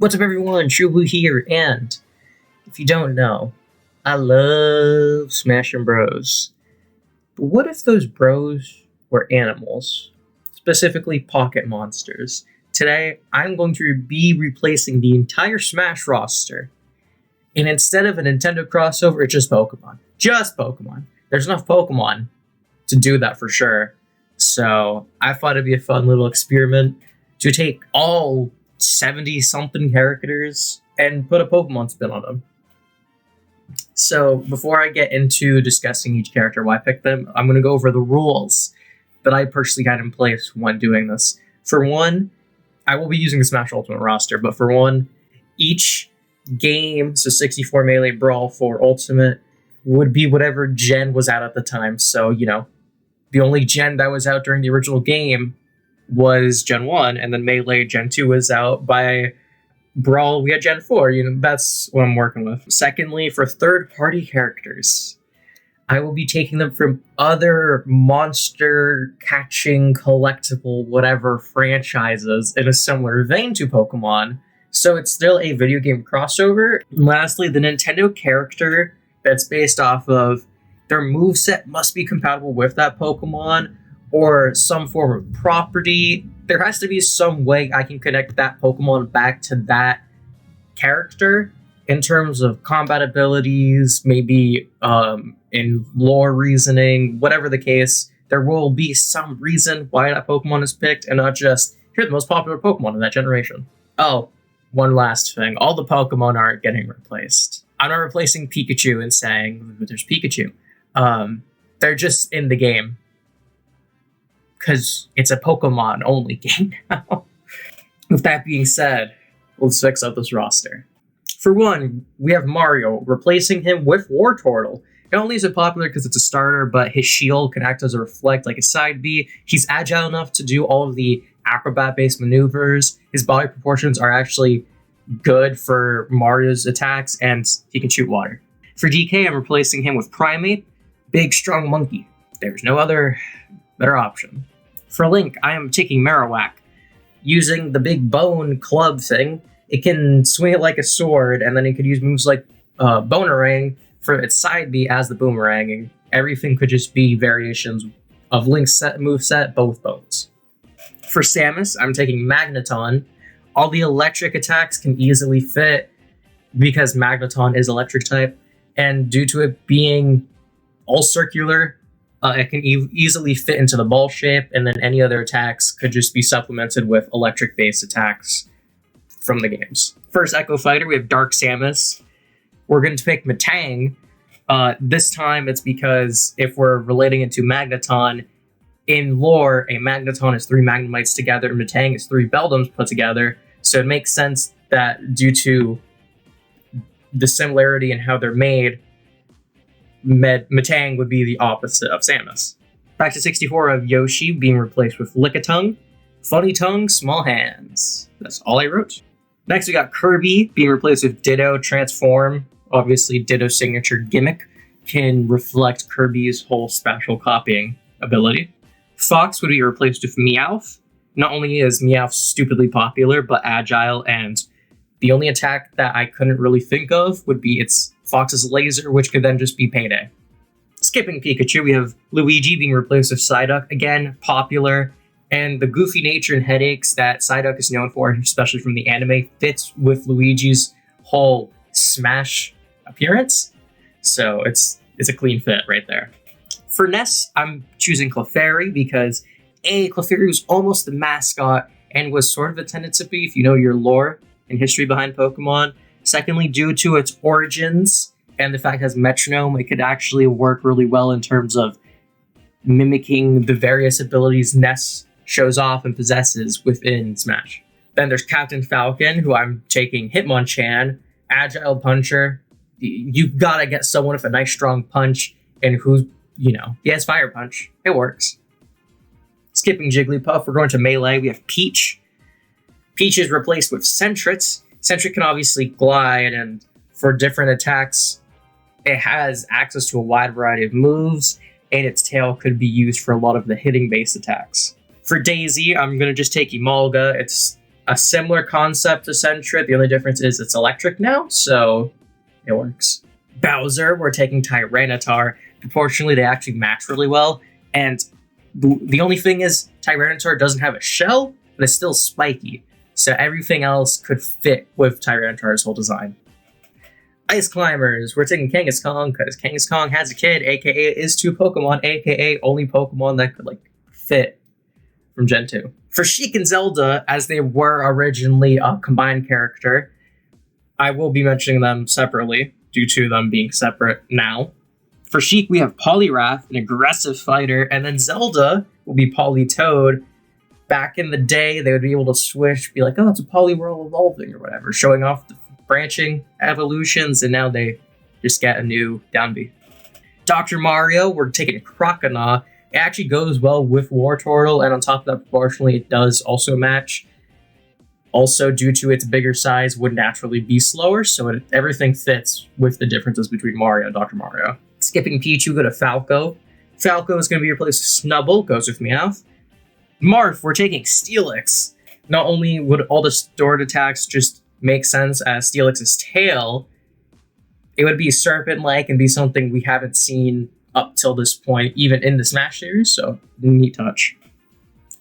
What's up everyone, Shubu here, and if you don't know, I love smashing bros. But what if those bros were animals? Specifically pocket monsters. Today, I'm going to be replacing the entire Smash roster. And instead of a Nintendo crossover, it's just Pokemon. Just Pokemon. There's enough Pokemon to do that for sure. So I thought it'd be a fun little experiment to take all 70-something characters and put a Pokemon spin on them. So before I get into discussing each character, why I picked them, I'm going to go over the rules that I personally had in place when doing this. For one, I will be using the Smash Ultimate roster, but for one, each game, so 64 Melee, Brawl, 4 Ultimate, would be whatever gen was out at the time. So, the only gen that was out during the original game was Gen 1, and then Melee Gen 2 was out. By Brawl, we had Gen 4. That's what I'm working with. Secondly, for third-party characters, I will be taking them from other monster-catching, collectible, whatever franchises in a similar vein to Pokemon, so it's still a video game crossover. And lastly, the Nintendo character that's based off of their moveset must be compatible with that Pokemon, or some form of property. There has to be some way I can connect that Pokemon back to that character in terms of combat abilities, maybe in lore reasoning, whatever the case. There will be some reason why that Pokemon is picked, and not just, you're the most popular Pokemon in that generation. Oh, one last thing. All the Pokemon aren't getting replaced. I'm not replacing Pikachu and saying, there's Pikachu. They're just in the game, because it's a Pokemon-only game now. With that being said, let's fix up this roster. For one, we have Mario, replacing him with Wartortle. Not only is it popular because it's a starter, but his shield can act as a reflect like a side B. He's agile enough to do all of the acrobat-based maneuvers. His body proportions are actually good for Mario's attacks, and he can shoot water. For DK, I'm replacing him with Primate, big, strong monkey. There's no other better option. For Link, I am taking Marowak. Using the big bone club thing, it can swing it like a sword, and then it could use moves like Bonerang for its side B as the boomeranging. Everything could just be variations of Link's moveset, both bones. For Samus, I'm taking Magneton. All the electric attacks can easily fit because Magneton is electric type, and due to it being all circular, it can easily fit into the ball shape, and then any other attacks could just be supplemented with electric-based attacks from the games. First Echo Fighter, we have Dark Samus. We're going to pick Metang. This time it's because if we're relating it to Magneton, in lore, a Magneton is 3 Magnemites together, and Metang is 3 Beldums put together, so it makes sense that due to the similarity in how they're made, Metang would be the opposite of Samus. Back to 64 of Yoshi being replaced with Lickitung, Funny Tongue, Small Hands. That's all I wrote. Next we got Kirby being replaced with Ditto Transform. Obviously Ditto's signature gimmick can reflect Kirby's whole special copying ability. Fox would be replaced with Meowth. Not only is Meowth stupidly popular, but agile, and the only attack that I couldn't really think of would be its Fox's laser, which could then just be Payday. Skipping Pikachu, we have Luigi being replaced with Psyduck. Again, popular, and the goofy nature and headaches that Psyduck is known for, especially from the anime, fits with Luigi's whole Smash appearance. So it's a clean fit right there. For Ness, I'm choosing Clefairy because Clefairy was almost the mascot and was sort of intended to be, if you know your lore and history behind Pokemon. Secondly, due to its origins and the fact it has metronome, it could actually work really well in terms of mimicking the various abilities Ness shows off and possesses within Smash. Then there's Captain Falcon, who I'm taking Hitmonchan, agile puncher. You've got to get someone with a nice strong punch and who's, he has Fire Punch. It works. Skipping Jigglypuff, we're going to Melee. We have Peach. Peach is replaced with Sentret. Sentret can obviously glide, and for different attacks, it has access to a wide variety of moves, and its tail could be used for a lot of the hitting-based attacks. For Daisy, I'm going to just take Emolga. It's A similar concept to Sentret. The only difference is it's electric now, so it works. Bowser, we're taking Tyranitar. Proportionally, they actually match really well. And the only thing is, Tyranitar doesn't have a shell, but it's still spiky. So everything else could fit with Tyranitar's whole design. Ice Climbers, we're taking Kangaskhan because Kangaskhan has a kid, aka is 2 Pokemon, aka only Pokemon that could fit from Gen 2. For Sheik and Zelda, as they were originally a combined character, I will be mentioning them separately due to them being separate now. For Sheik, we have Poliwrath, an aggressive fighter, and then Zelda will be Politoed. Back in the day, they would be able to switch, be like, oh, it's a Poliwhirl evolving or whatever, showing off the branching evolutions, and now they just get a new down B. Dr. Mario, we're taking Croconaw. It actually goes well with Wartortle, and on top of that, proportionally, it does also match. Also, due to its bigger size, would naturally be slower, so everything fits with the differences between Mario and Dr. Mario. Skipping Pichu, go to Falco. Falco is going to be replaced with Snubbull, goes with Meowth. Marth, we're taking Steelix. Not only would all the stored attacks just make sense as Steelix's tail, it would be serpent-like and be something we haven't seen up till this point, even in the Smash series, so neat touch.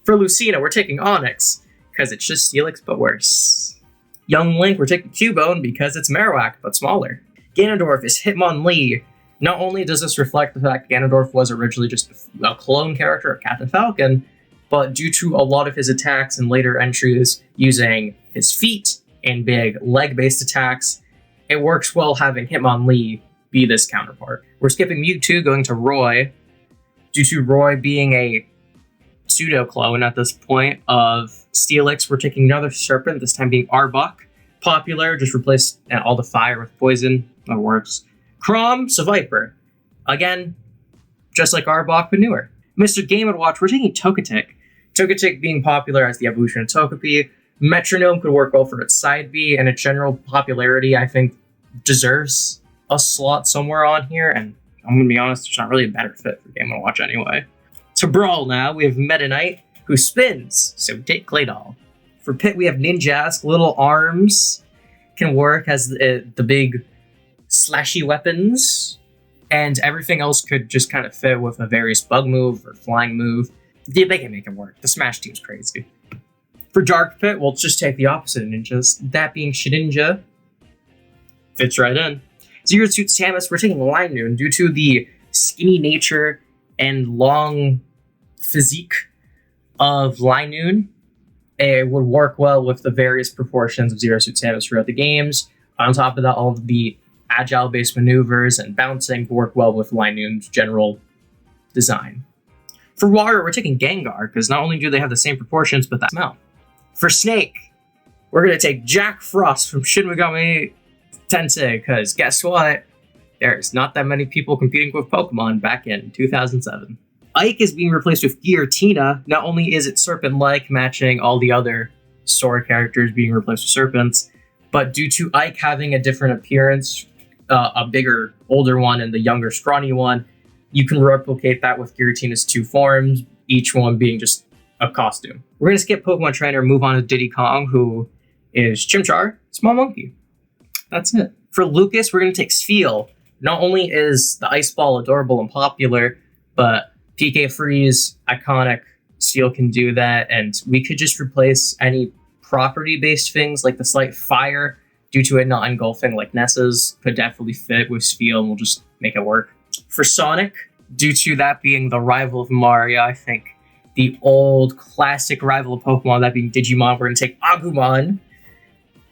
For Lucina, we're taking Onyx, because it's just Steelix, but worse. Young Link, we're taking Cubone because it's Marowak, but smaller. Ganondorf is Hitmonlee. Not only does this reflect the fact Ganondorf was originally just a clone character of Captain Falcon, but due to a lot of his attacks in later entries using his feet and big leg-based attacks, it works well having Hitmonlee be this counterpart. We're skipping Mewtwo, going to Roy. Due to Roy being a pseudo-clone at this point of Steelix, we're taking another Serpent, this time being Arbok. Popular, just replace all the fire with poison. That works. Chrom, Viper. Again, just like Arbok, but newer. Mr. Game & Watch, we're taking Togetic. Togetic being popular as the evolution of Togepi. Metronome could work well for its side B, and its general popularity, I think, deserves a slot somewhere on here, and I'm going to be honest, it's not really a better fit for Game & Watch anyway. To Brawl now, we have Meta Knight, who spins, so take Claydol. For Pit, we have Ninjask, little arms, can work as the big slashy weapons, and everything else could just kind of fit with a various bug move or flying move. They can make it work. The Smash team's crazy. For Dark Pit, we'll just take the opposite of ninjas, that being Shedinja. Fits right in. Zero Suit Samus, we're taking Linoone due to the skinny nature and long physique of Linoone. It would work well with the various proportions of Zero Suit Samus throughout the games. On top of that, all of the agile-based maneuvers and bouncing work well with Linoone's general design. For Water, we're taking Gengar, because not only do they have the same proportions, but that smell. For Snake, we're going to take Jack Frost from Shin Megami Tensei, because guess what? There's not that many people competing with Pokemon back in 2007. Ike is being replaced with Giratina. Not only is it serpent-like, matching all the other Sora characters being replaced with serpents, but due to Ike having a different appearance, a bigger, older one and the younger, scrawny one, you can replicate that with Giratina's 2 forms, each one being just a costume. We're going to skip Pokemon Trainer and move on to Diddy Kong, who is Chimchar, Small Monkey. That's it. For Lucas, we're going to take Spheal. Not only is the Ice Ball adorable and popular, but PK Freeze, iconic, Steel can do that, and we could just replace any property-based things like the slight fire due to it not engulfing like Nessa's could definitely fit with Spheal, and we'll just make it work. For Sonic, due to that being the rival of Mario, I think the old classic rival of Pokemon, that being Digimon, we're going to take Agumon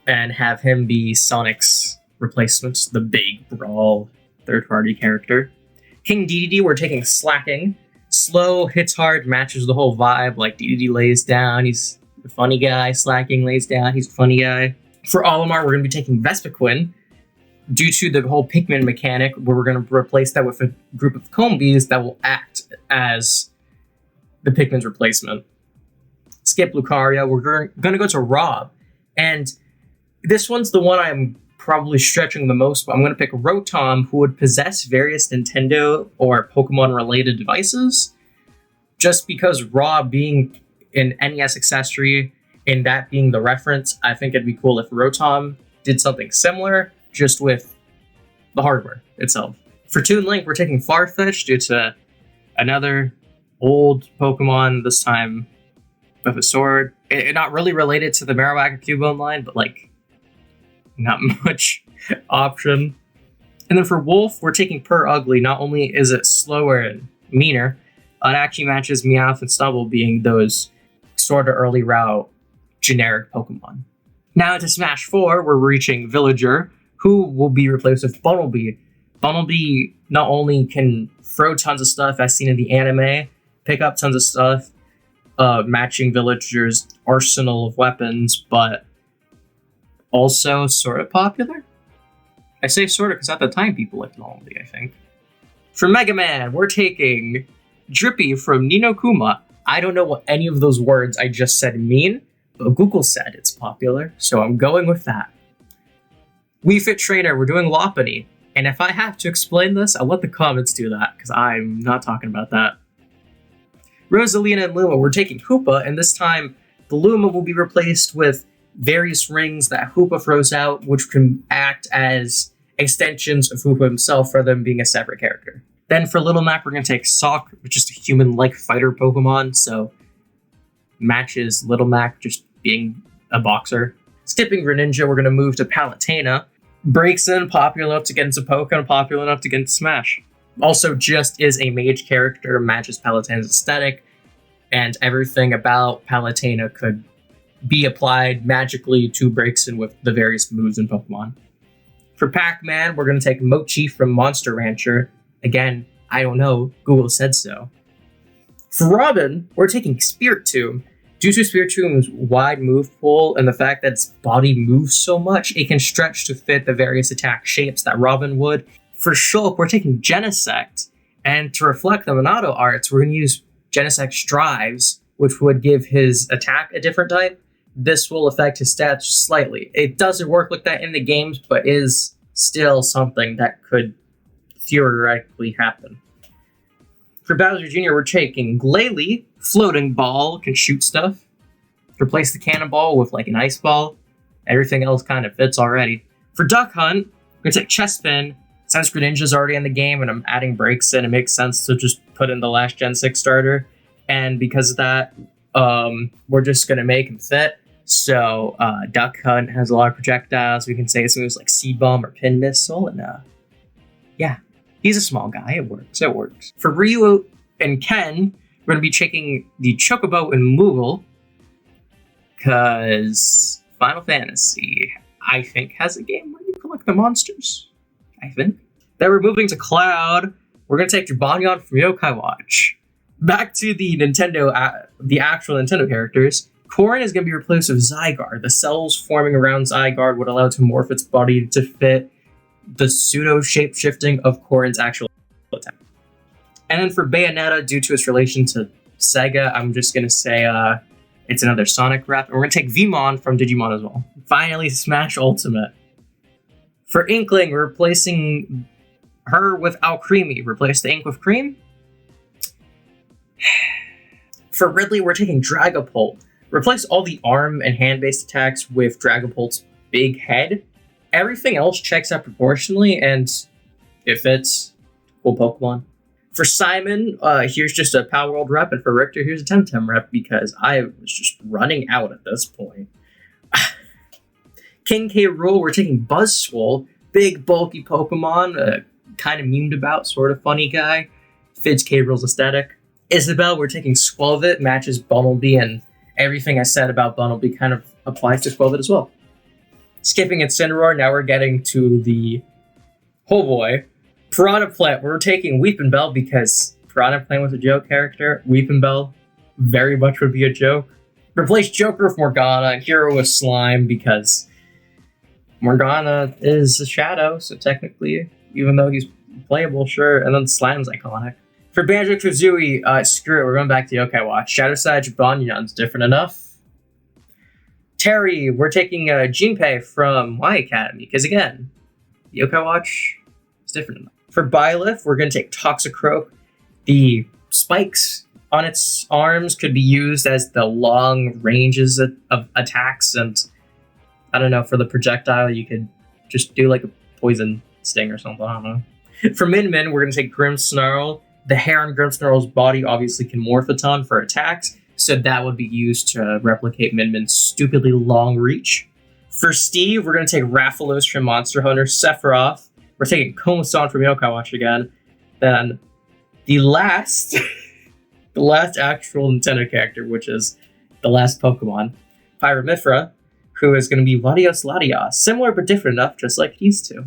and have him be Sonic's replacement, the big Brawl third-party character. King Dedede, we're taking Slacking. Slow, hits hard, matches the whole vibe, like Dedede lays down, he's a funny guy. Slacking lays down, he's a funny guy. For Olimar, we're going to be taking Vespiquen. Due to the whole Pikmin mechanic, where we're going to replace that with a group of Combees that will act as the Pikmin's replacement. Skip Lucario, we're going to go to Rob. And this one's the one I'm probably stretching the most, but I'm going to pick Rotom, who would possess various Nintendo or Pokemon-related devices. Just because Rob being an NES accessory, in that being the reference, I think it'd be cool if Rotom did something similar, just with the hardware itself. For Toon Link, we're taking Farfetch due to another old Pokemon, this time with a sword. Not really related to the Marowak or Cubone line, but like, not much option. And then for Wolf, we're taking Purr Ugly. Not only is it slower and meaner, it actually matches Meowth and Snubble being those sort of early route generic Pokemon. Now into Smash 4, we're reaching Villager, who will be replaced with Bunnelby. Bunnelby not only can throw tons of stuff as seen in the anime, pick up tons of stuff, matching Villager's arsenal of weapons, but also sort of popular. I say sort of because at the time people liked Bunnelby, I think. For Mega Man, we're taking Drippy from Ni no Kuma. I don't know what any of those words I just said mean, but Google said it's popular, so I'm going with that. Wii Fit Trainer, we're doing Lopunny, and if I have to explain this, I'll let the comments do that, because I'm not talking about that. Rosalina and Luma, we're taking Hoopa, and this time the Luma will be replaced with various rings that Hoopa throws out, which can act as extensions of Hoopa himself rather than being a separate character. Then for Little Mac, we're going to take Sock, which is a human-like fighter Pokemon, so matches Little Mac just being a boxer. Skipping Greninja, we're going to move to Palutena. Breaks in, popular enough to get into Pokemon, popular enough to get into Smash. Also just is a mage character, matches Palutena's aesthetic, and everything about Palutena could be applied magically to Breaksin with the various moves in Pokemon. For Pac-Man, we're going to take Mochi from Monster Rancher. Again, I don't know, Google said so. For Robin, we're taking Spiritomb. Due to Spiritomb's wide move pool and the fact that its body moves so much, it can stretch to fit the various attack shapes that Robin would. For Shulk, we're taking Genesect, and to reflect the Monado arts, we're going to use Genesect's drives, which would give his attack a different type. This will affect his stats slightly. It doesn't work like that in the games, but is still something that could theoretically happen. For Bowser Jr., we're taking Glalie, Floating Ball, can shoot stuff. Replace the Cannonball with like an Ice Ball. Everything else kind of fits already. For Duck Hunt, we're going to take Chespin. Since Greninja's already in the game and I'm adding breaks in, it makes sense to just put in the last Gen 6 starter. And because of that, we're just going to make him fit. So Duck Hunt has a lot of projectiles. We can say it's moves like Seed Bomb or Pin Missile. And yeah, he's a small guy. It works. For Ryu and Ken, we're going to be taking the Chocobo and Moogle. Because Final Fantasy, I think, has a game where you collect the monsters. I think. Then we're moving to Cloud. We're going to take Jibanyan from Yokai Watch. Back to the the actual Nintendo characters. Corrin is going to be replaced with Zygarde. The cells forming around Zygarde would allow it to morph its body to fit the pseudo shape-shifting of Corrin's actual attack. And then for Bayonetta, due to its relation to Sega, I'm just going to say it's another Sonic rep. And we're going to take Vmon from Digimon as well. Finally, Smash Ultimate. For Inkling, we're replacing her with Alcremie. Replace the ink with cream. For Ridley, we're taking Dragapult. Replace all the arm and hand-based attacks with Dragapult's big head. Everything else checks out proportionally, and it fits. Cool Pokemon. For Simon, here's just a Power World rep, and for Richter, here's a Temtem rep, because I was just running out at this point. King K. Rool, we're taking Buzzswole, big bulky Pokemon, kind of memed about, sort of funny guy, fits K. Rool's aesthetic. Isabel, we're taking Squelvit, matches Bunnelby, and everything I said about Bunnelby kind of applies to Squelvit as well. Skipping Incineroar, now we're getting to the, oh boy, Piranha Plant. We're taking Weepinbell because Piranha Plant was a joke character. Weepinbell very much would be a joke. Replace Joker with Morgana and Hero with Slime because Morgana is a shadow, so technically, even though he's playable, sure, and then Slime's iconic. For Banjo-Kazooie, screw it, we're going back to Yokai Watch. Shadow Sage Banyan's different enough. Terry, we're taking Jinpei from My Academy, because again, Yokai Watch is different enough. For Byleth, we're going to take Toxicroak. The spikes on its arms could be used as the long ranges of attacks, and I don't know, for the projectile, you could just do like a poison sting or something, I don't know. For Min Min, we're going to take Grimmsnarl. The hair on Grimmsnarl's body obviously can morph a ton for attacks, so that would be used to replicate Min Min's stupidly long reach. For Steve, we're going to take Rathalos from Monster Hunter, Sephiroth. We're taking Komasan from Yokai Watch again. Then the last, the last actual Nintendo character, which is the last Pokemon, Pyramithra, who is going to be Latios Latios. Similar but different enough, just like these two.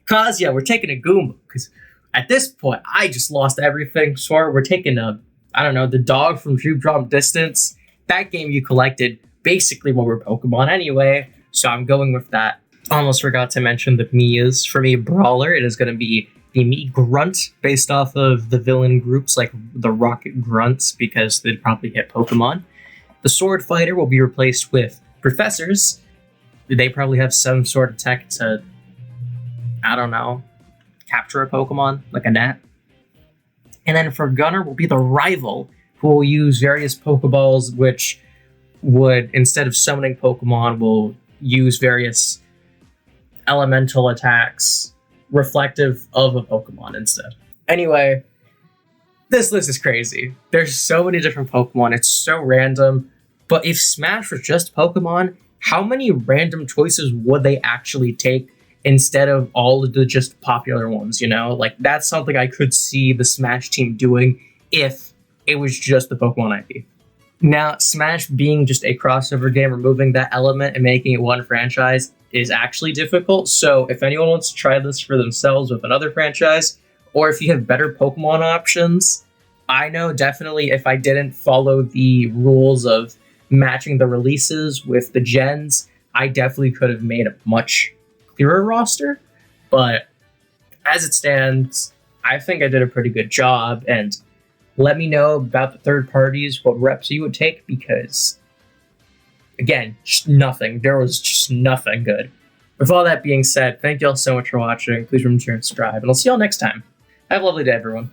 Kazuya, we're taking a Goomba, because at this point, I just lost everything. So we're taking the dog from Dream Drop Distance. That game you collected basically what were Pokemon anyway, so I'm going with that. Almost forgot to mention the Mias. For me, Brawler, it is going to be the Mii Grunt, based off of the villain groups like the Rocket Grunts, because they'd probably hit Pokemon. The Sword Fighter will be replaced with Professors. They probably have some sort of tech to, I don't know, capture a Pokemon, like a net. And then for Gunner will be the Rival, who will use various Pokeballs, which would, instead of summoning Pokemon, will use various elemental attacks reflective of a Pokemon instead. Anyway, this list is crazy. There's so many different Pokemon, it's so random, but if Smash was just Pokemon, how many random choices would they actually take instead of all of the just popular ones, you know? Like, that's something I could see the Smash team doing if it was just the Pokemon IP. Now, Smash being just a crossover game, removing that element and making it one franchise is actually difficult, so if anyone wants to try this for themselves with another franchise, or if you have better Pokemon options, I know definitely if I didn't follow the rules of matching the releases with the gens, I definitely could have made a much clearer roster, but as it stands, I think I did a pretty good job, and let me know about the third parties, what reps you would take, because, again, just nothing. There was just nothing good. With all that being said, thank you all so much for watching. Please remember to subscribe, and I'll see y'all next time. Have a lovely day, everyone.